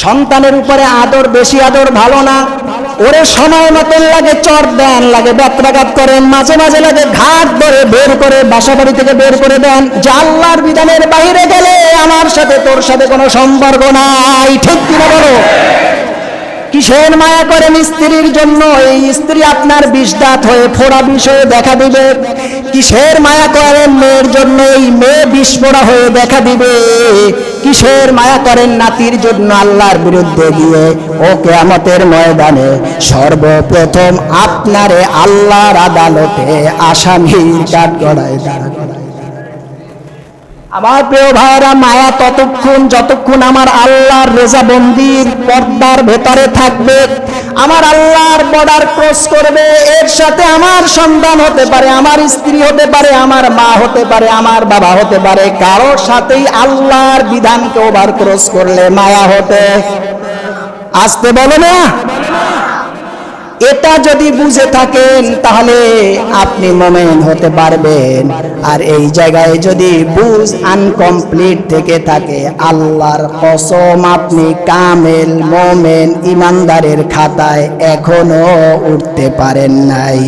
সন্তানের উপরে আদর, বেশি আদর ভালো না। ওরে সময় মতন লাগে চর দেন, লাগে ব্যত্রাঘাত করেন, মাঝে মাঝে লাগে ঘাট ধরে বের করে বাসা বাড়ি থেকে বের করে দেন, যে আল্লাহর বিধানের বাইরে গেলে আমার সাথে তোর সাথে কোনো সম্পর্ক নাই। ঠিক কিনা বলো? কিসের মায়া করেন স্ত্রীর জন্য? এই স্ত্রী আপনার বিষদাঁত হয়ে ফোড়া বিষয়ে দেখা দিবে। কিসের মায়া করেন মেয়ের জন্য? এই মেয়ে বিস্ফোরা হয়ে দেখা দিবে। কিসের মায়া করেন নাতির জন্য? আল্লাহর বিরুদ্ধে গিয়ে ও কিয়ামতের ময়দানে সর্বপ্রথম আপনারে আল্লাহর আদালতে আসামির কাঠগড়ায় দাঁড়াবে। আমার প্রিয় ভাইরা, মায়া ততক্ষণ যতক্ষণ আমার আল্লাহর রেজাবন্দির পর্দার ভেতরে থাকবে, আমার আল্লাহর বর্ডার ক্রস করবে। এর সাথে আমার সন্তান হতে পারে, আমার স্ত্রী হতে পারে, আমার মা হতে পারে, আমার বাবা হতে পারে, কারোর সাথেই আল্লাহর বিধানকে ওভার ক্রস করলে মায়া হতে আসতে বলো না। এটা যদি বুঝে থাকেন তাহলে আপনি মুমিন হতে পারবেন। আর এই জায়গায় যদি বুঝ আনকমপ্লিট থেকে থাকে, আল্লাহর কসম আপনি কামেল মুমিন ইমানদারের খাতায় এখনো উঠতে পারেন নাই।